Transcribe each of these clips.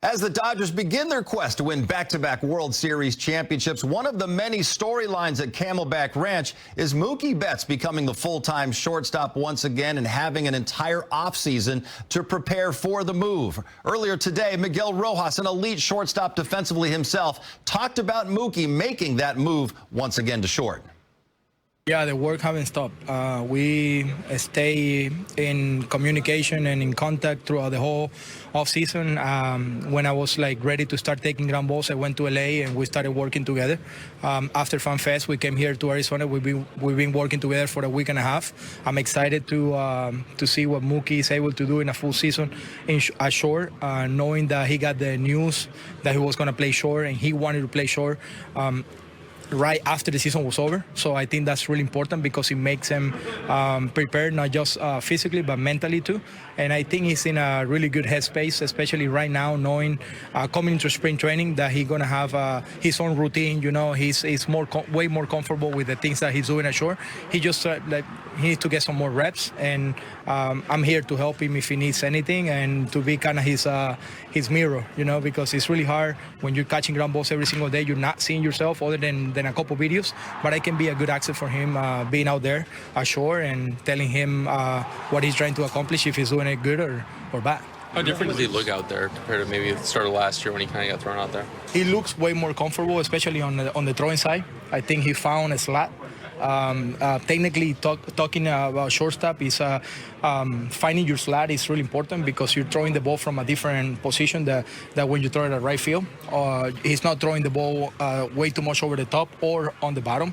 As the Dodgers begin their quest to win back-to-back World Series championships, one of the many storylines at Camelback Ranch is Mookie Betts becoming the full-time shortstop once again and having an entire offseason to prepare for the move. Earlier today, Miguel Rojas, an elite shortstop defensively himself, talked about Mookie making that move once again to short. Yeah, the work haven't stopped. We stay in communication and in contact throughout the whole off-season. When I was ready to start taking ground balls, I went to LA and we started working together. After Fan Fest, we came here to Arizona. We've been working together for a week and a half. I'm excited to see what Mookie is able to do in a full season at short, knowing that he got the news that he was going to play short and he wanted to play short. Right after the season was over. So I think that's really important because it makes him prepared, not just physically, but mentally too. And I think he's in a really good headspace, especially right now, knowing coming into spring training that he's going to have his own routine. You know, he's way more comfortable with the things that he's doing at shore. He just he needs to get some more reps, and I'm here to help him if he needs anything and to be kind of his mirror, you know, because it's really hard when you're catching ground balls every single day. You're not seeing yourself other than a couple videos, but I can be a good asset for him being out there ashore and telling him what he's trying to accomplish, if he's doing it good or bad. How different does he look out there compared to maybe the start of last year when he kind of got thrown out there? He looks way more comfortable, especially on the throwing side. I think he found a slot. Technically, talking about shortstop is finding your slot is really important because you're throwing the ball from a different position that when you throw it at right field. He's not throwing the ball way too much over the top or on the bottom.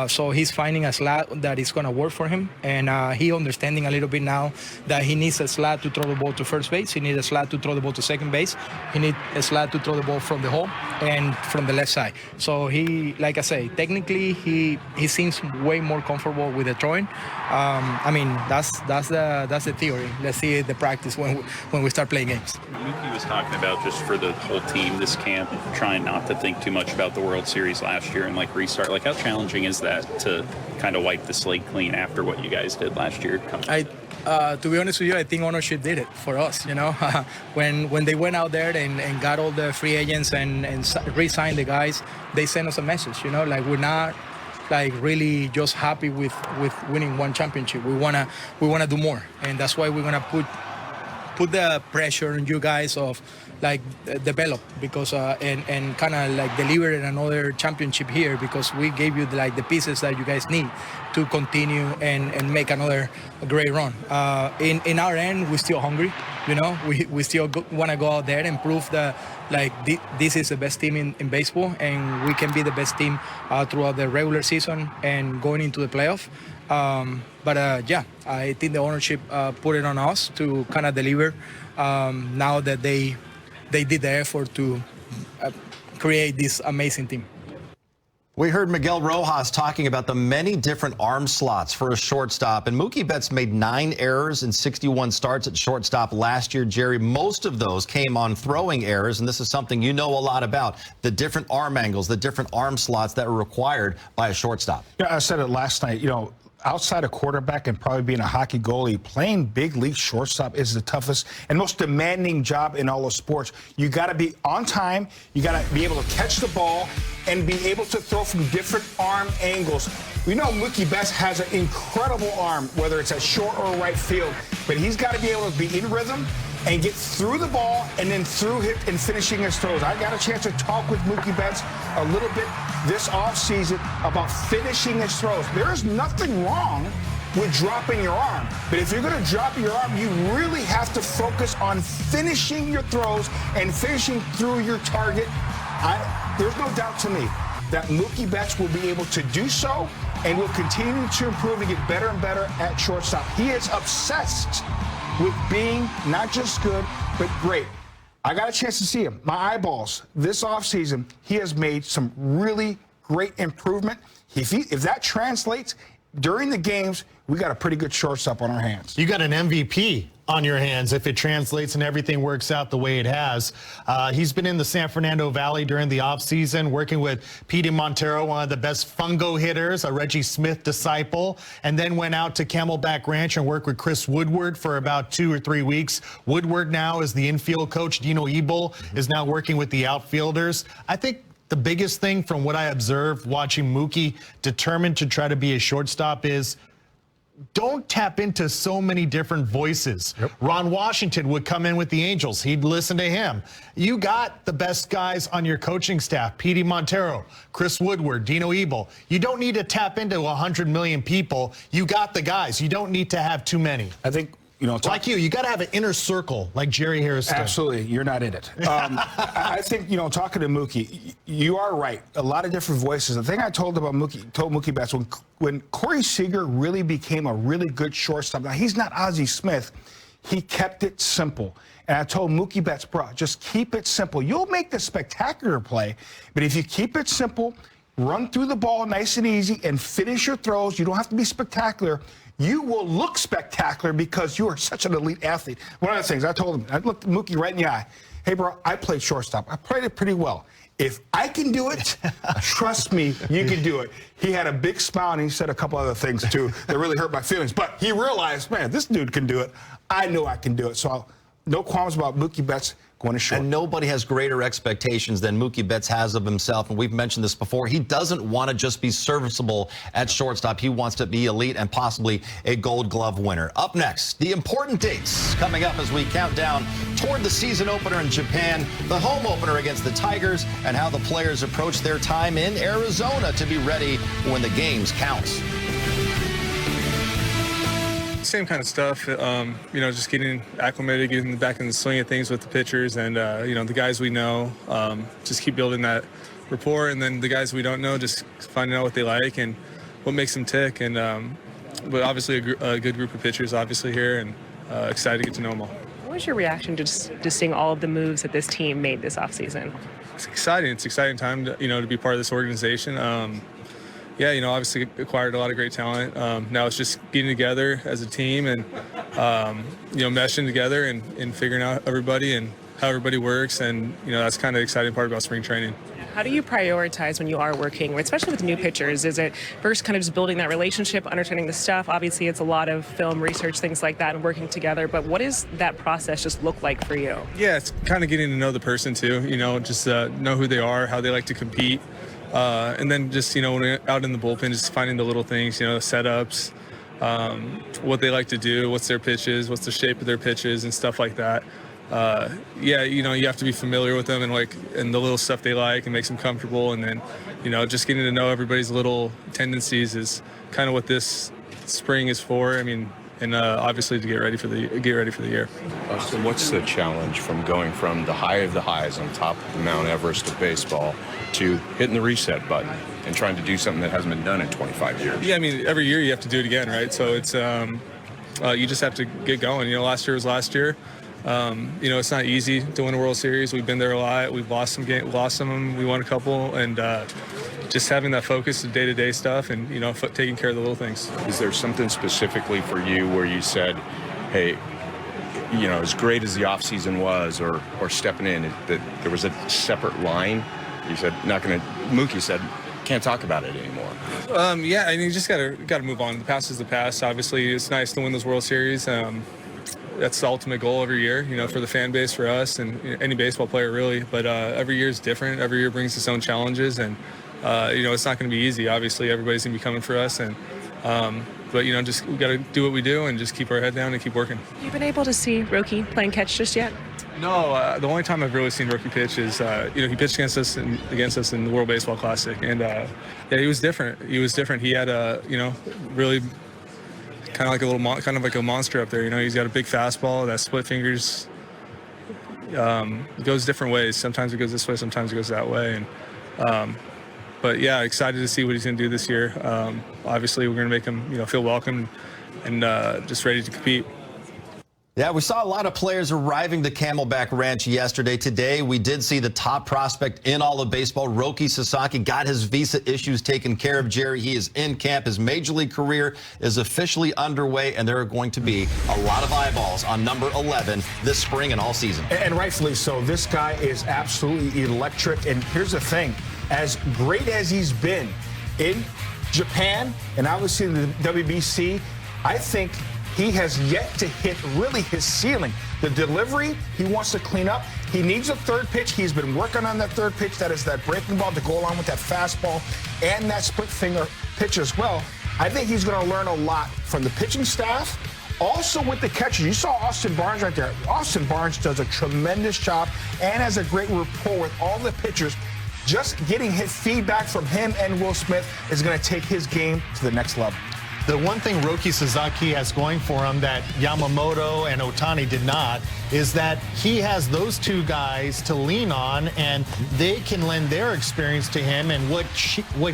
So he's finding a slot that is going to work for him. And he understanding a little bit now that he needs a slot to throw the ball to first base. He needs a slot to throw the ball to second base. He needs a slot to throw the ball from the hole and from the left side. So he, like I say, technically he seems way more comfortable with the throwing. I mean, that's the theory. Let's see the practice when we start playing games. Mookie was talking about just for the whole team this camp, trying not to think too much about the World Series last year and restart. How challenging is that to kind of wipe the slate clean after what you guys did last year? To be honest with you, I think ownership did it for us. You know, when they went out there and got all the free agents and re-signed the guys, they sent us a message. You know, we're not really just happy with winning one championship. We wanna do more, and that's why we're gonna put the pressure on you guys of develop because and kind of deliver another championship here because we gave you the pieces that you guys need to continue and make another great run. In our end, we're still hungry. You know, we still want to go out there and prove that this is the best team in baseball, and we can be the best team throughout the regular season and going into the playoff. But yeah, I think the ownership put it on us to kind of deliver. Now that they did the effort to create this amazing team. We heard Miguel Rojas talking about the many different arm slots for a shortstop, and Mookie Betts made 9 errors in 61 starts at shortstop last year. Jerry, most of those came on throwing errors, and this is something you know a lot about, the different arm angles, the different arm slots that are required by a shortstop. Yeah, I said it last night, you know, outside of quarterback and probably being a hockey goalie, playing big league shortstop is the toughest and most demanding job in all of sports. You got to be on time. You got to be able to catch the ball and be able to throw from different arm angles. We know Mookie Betts has an incredible arm, whether it's at short or right field, but he's got to be able to be in rhythm and get through the ball and then through it and finishing his throws. I got a chance to talk with Mookie Betts a little bit this offseason about finishing his throws. There is nothing wrong with dropping your arm, but if you're going to drop your arm, you really have to focus on finishing your throws and finishing through your target. There's no doubt to me that Mookie Betts will be able to do so and will continue to improve and get better and better at shortstop. He is obsessed with being not just good, but great. I got a chance to see him. My eyeballs, this offseason, he has made some really great improvement. If that translates during the games, we got a pretty good shortstop on our hands. You got an MVP on your hands if it translates and everything works out the way it has. He's been in the San Fernando Valley during the offseason, working with Petey Montero, one of the best fungo hitters, a Reggie Smith disciple, and then went out to Camelback Ranch and worked with Chris Woodward for about 2 or 3 weeks. Woodward now is the infield coach. Dino Ebel is now working with the outfielders. I think the biggest thing from what I observed watching Mookie determined to try to be a shortstop is don't tap into so many different voices. Yep. Ron Washington would come in with the Angels. He'd listen to him. You got the best guys on your coaching staff, Petey Montero, Chris Woodward, Dino Ebel. You don't need to tap into 100 million people. You got the guys. You don't need to have too many. I think, you know, like you got to have an inner circle like Jerry Harris did. Absolutely. You're not in it. I think, you know, talking to Mookie, you are right. A lot of different voices. The thing I told Mookie Betts, when Corey Seager really became a really good shortstop, now he's not Ozzie Smith, he kept it simple. And I told Mookie Betts, bro, just keep it simple. You'll make the spectacular play, but if you keep it simple, run through the ball nice and easy, and finish your throws, you don't have to be spectacular. You will look spectacular because you are such an elite athlete. One of the things I told him, I looked Mookie right in the eye. Hey, bro, I played shortstop. I played it pretty well. If I can do it, trust me, you can do it. He had a big smile, and he said a couple other things, too, that really hurt my feelings. But he realized, man, this dude can do it. I know I can do it. So no qualms about Mookie Betts going to short. And nobody has greater expectations than Mookie Betts has of himself. And we've mentioned this before. He doesn't want to just be serviceable at shortstop. He wants to be elite and possibly a Gold Glove winner. Up next, the important dates coming up as we count down toward the season opener in Japan, the home opener against the Tigers, and how the players approach their time in Arizona to be ready when the games count. Same kind of stuff, you know, just getting acclimated, getting back in the swing of things with the pitchers and, you know, the guys we know, just keep building that rapport. And then the guys we don't know, just finding out what they like and what makes them tick. And but obviously a good group of pitchers obviously here, and excited to get to know them all. What was your reaction to just seeing all of the moves that this team made this offseason? It's exciting. It's an exciting time to, you know, to be part of this organization. Yeah, you know, obviously acquired a lot of great talent. Now it's just getting together as a team and, you know, meshing together and figuring out everybody and how everybody works. And, you know, that's kind of the exciting part about spring training. How do you prioritize when you are working, especially with new pitchers? Is it first kind of just building that relationship, understanding the stuff? Obviously, it's a lot of film research, things like that, and working together. But what does that process just look like for you? Yeah, it's kind of getting to know the person, too. You know, just know who they are, how they like to compete. And then just, you know, when we're out in the bullpen, just finding the little things, you know, setups, what they like to do, what's their pitches, what's the shape of their pitches and stuff like that. Yeah, you know, you have to be familiar with them and the little stuff they like and makes them comfortable. And then, you know, just getting to know everybody's little tendencies is kind of what this spring is for. I mean, and obviously to get ready for the year. So what's the challenge from going from the high of the highs on top of Mount Everest of baseball to hitting the reset button and trying to do something that hasn't been done in 25 years? Yeah, I mean, every year you have to do it again, right? So it's you just have to get going. You know, last year was last year. You know, it's not easy to win a World Series. We've been there a lot. We've lost some games, lost some. We won a couple, and just having that focus of day-to-day stuff, and you know, taking care of the little things. Is there something specifically for you where you said, "Hey, you know, as great as the offseason was, or stepping in, that there was a separate line"? You said Mookie said, "Can't talk about it anymore." Yeah, I mean, you just gotta move on. The past is the past. Obviously, it's nice to win those World Series. That's the ultimate goal every year, you know, for the fan base, for us, and any baseball player really. But every year is different. Every year brings its own challenges, and you know, it's not going to be easy. Obviously, everybody's going to be coming for us, and but you know, just we got to do what we do and just keep our head down and keep working. Have you been able to see Roki playing catch just yet? No, the only time I've really seen Roki pitch is, you know, he pitched against us in the World Baseball Classic, and yeah, he was different. He had a, you know, really kind of like a monster up there. You know, he's got a big fastball, that split fingers. It goes different ways. Sometimes it goes this way, sometimes it goes that way, and but yeah, excited to see what he's going to do this year. Obviously, we're going to make him, you know, feel welcome and just ready to compete. Yeah, we saw a lot of players arriving to Camelback Ranch yesterday. Today, we did see the top prospect in all of baseball, Roki Sasaki, got his visa issues taken care of. Jerry, he is in camp. His major league career is officially underway, and there are going to be a lot of eyeballs on number 11 this spring and all season. And rightfully so. This guy is absolutely electric. And here's the thing. As great as he's been in Japan and obviously in the WBC, I think he has yet to hit really his ceiling. The delivery, he wants to clean up. He needs a third pitch. He's been working on that third pitch. That is that breaking ball to go along with that fastball and that split finger pitch as well. I think he's going to learn a lot from the pitching staff. Also with the catchers. You saw Austin Barnes right there. Austin Barnes does a tremendous job and has a great rapport with all the pitchers. Just getting hit feedback from him and Will Smith is going to take his game to the next level. The one thing Roki Sasaki has going for him that Yamamoto and Ohtani did not is that he has those two guys to lean on, and they can lend their experience to him and what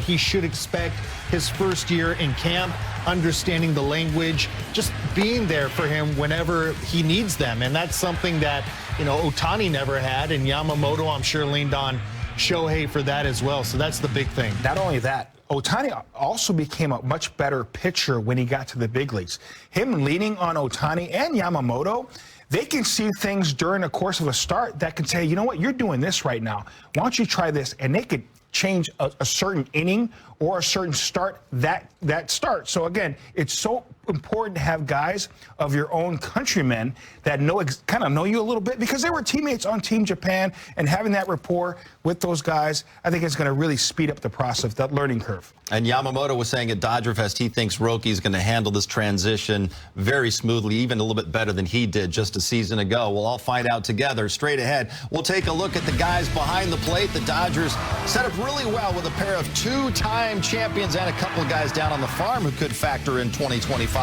he should expect his first year in camp, understanding the language, just being there for him whenever he needs them. And that's something that, you know, Ohtani never had, and Yamamoto, I'm sure, leaned on Shohei for that as well. So that's the big thing. Not only that, Ohtani also became a much better pitcher when he got to the big leagues. Him leaning on Ohtani and Yamamoto, they can see things during the course of a start that can say, you know what, you're doing this right now. Why don't you try this? And they could change a certain inning or a certain start that start. So again, it's so important to have guys of your own countrymen that kind of know you a little bit, because they were teammates on Team Japan, and having that rapport with those guys, I think it's going to really speed up the process, that learning curve. And Yamamoto was saying at Dodger Fest he thinks Roki is going to handle this transition very smoothly, even a little bit better than he did just a season ago. We'll all find out together. Straight ahead, we'll take a look at the guys behind the plate. The Dodgers set up really well with a pair of two-time champions and a couple of guys down on the farm who could factor in 2025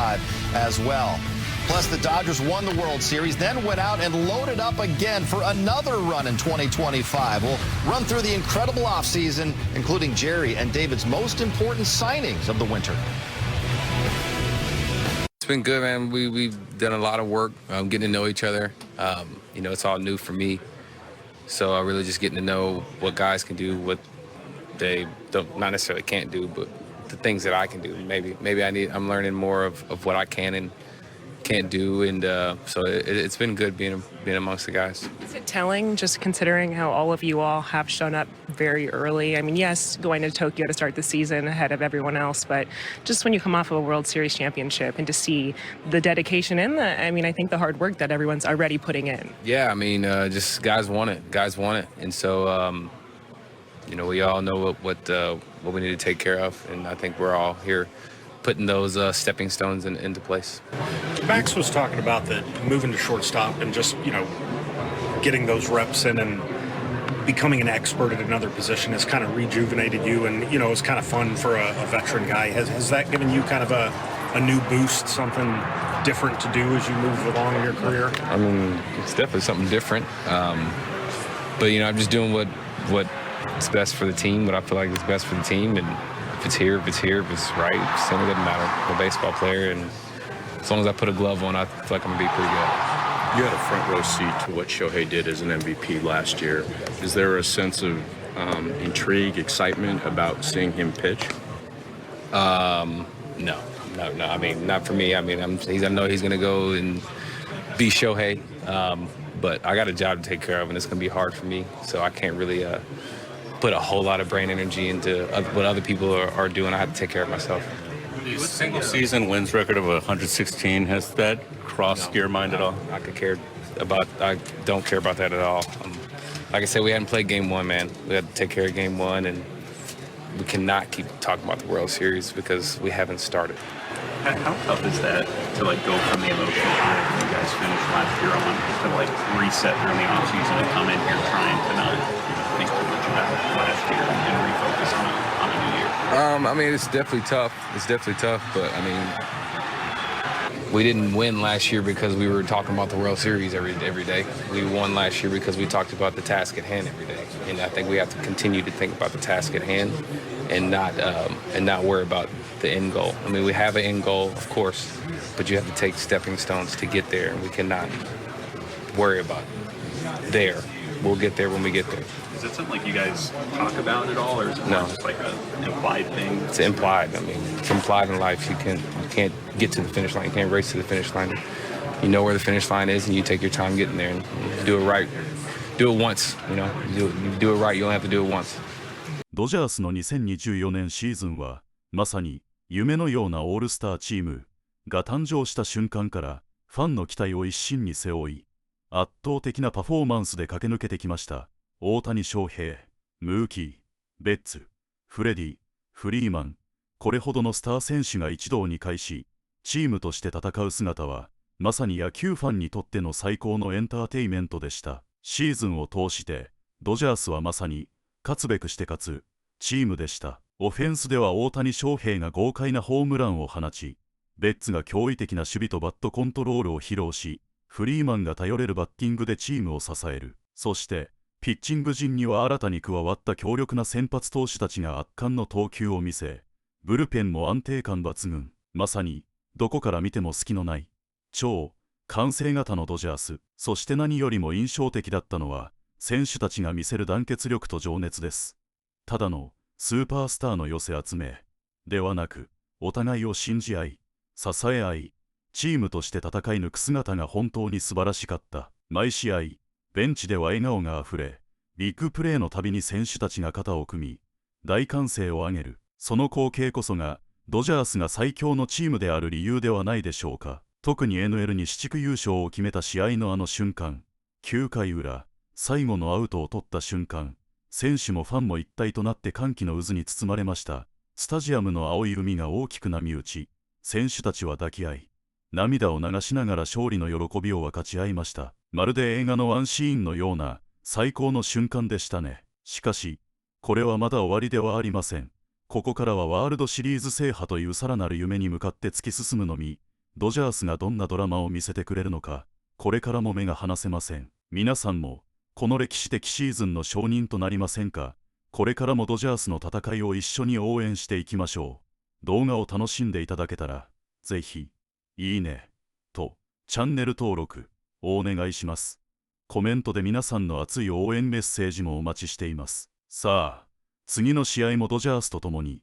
as well. Plus, the Dodgers won the World Series, then went out and loaded up again for another run in 2025. We'll run through the incredible offseason, including Jerry and David's most important signings of the winter. It's been good, man. We've done a lot of work getting to know each other. You know, it's all new for me. So I really just getting to know what guys can do, what they not necessarily can't do, but the things that I can do. Maybe I'm learning more of what I can and can't do, and so it's been good being amongst the guys. Is it telling, just considering how all of you all have shown up very early? I mean, yes, going to Tokyo to start the season ahead of everyone else, but just when you come off of a World Series championship and to see the dedication and I think the hard work that everyone's already putting in. Yeah, I mean, just guys want it, and so you know, we all know what we need to take care of, and I think we're all here putting those stepping stones into place. Max was talking about the moving to shortstop and just, you know, getting those reps in and becoming an expert at another position has kind of rejuvenated you, and, you know, it's kind of fun for a veteran guy. Has that given you kind of a new boost, something different to do as you move along in your career? I mean, it's definitely something different, but, you know, I'm just doing what's best for the team, what I feel like is best for the team, and if it's here, if it's right, it doesn't matter. I'm a baseball player, and as long as I put a glove on, I feel like I'm going to be pretty good. You had a front row seat to what Shohei did as an MVP last year. Is there a sense of intrigue, excitement about seeing him pitch? No. I mean, not for me. I mean, I know he's going to go and be Shohei, but I got a job to take care of, and it's going to be hard for me, so I can't really put a whole lot of brain energy into what other people are doing. I have to take care of myself. The single season wins record of 116, has that crossed your mind at all? I don't care about that at all. Like I said, we hadn't played game one, man. We had to take care of game one, and we cannot keep talking about the World Series because we haven't started. How tough is that to go from the emotional high that you guys finished last year on to reset during the offseason and come in here trying to not think too much about last year and refocus on a new year? I mean, it's definitely tough. But I mean, we didn't win last year because we were talking about the World Series every day. We won last year because we talked about the task at hand every day. And I think we have to continue to think about the task at hand and not worry about the end goal. I mean, we have an end goal, of course, but you have to take stepping stones to get there. We cannot worry about there. We'll get there when we get there. Is it something like you guys talk about at all, or is it No. more just like an implied thing? It's implied. I mean, it's implied in life. You can't get to the finish line. You can't race to the finish line. You know where the finish line is, and you take your time getting there and do it right. Do it once, you know. You do it right. You don't have to do it once. ドジャースの2024年シーズンはまさに夢のようなオールスターチームが誕生した瞬間からファンの期待を一身に背負い圧倒的なパフォーマンスで駆け抜けてきました。大谷翔平、ムーキー、ベッツ、フレディ、フリーマン、これほどのスター選手が一堂に会しチームとして戦う姿はまさに野球ファンにとっての最高のエンターテイメントでした。シーズンを通してドジャースはまさに勝つべくして勝つチームでした。オフェンスでは大谷翔平が豪快なホームランを放ち、ベッツが驚異的な守備とバットコントロールを披露し、フリーマンが頼れるバッティングでチームを支える。そしてピッチング陣には新たに加わった強力な先発投手たちが圧巻の投球を見せ、ブルペンも安定感抜群。まさにどこから見ても隙のない超完成型のドジャース。そして何よりも印象的だったのは選手たちが見せる団結力と情熱です。ただのスーパースターの寄せ集めではなく、お互いを信じ合い支え合いチームとして戦い抜く姿が本当に素晴らしかった。毎試合ベンチでは笑顔があふれ、ビッグプレーのたびに選手たちが肩を組み大歓声を上げる。その光景こそがドジャースが最強のチームである理由ではないでしょうか。特に NL 西地区優勝を決めた試合のあの瞬間、9回裏最後のアウトを取った瞬間、選手もファンも一体となって歓喜の渦に包まれました。スタジアムの青い海が大きく波打ち、選手たちは抱き合い涙を流しながら勝利の喜びを分かち合いました。まるで映画のワンシーンのような最高の瞬間でしたね。しかしこれはまだ終わりではありません。ここからはワールドシリーズ制覇というさらなる夢に向かって突き進むのみ。ドジャースがどんなドラマを見せてくれるのか、これからも目が離せません。皆さんもこの歴史的シーズンの証人となりませんか。これからもドジャースの戦いを一緒に応援していきましょう。動画を楽しんでいただけたらぜひいいねとチャンネル登録をお願いします。コメントで皆さんの熱い応援メッセージもお待ちしています。さあ次の試合もドジャースと共に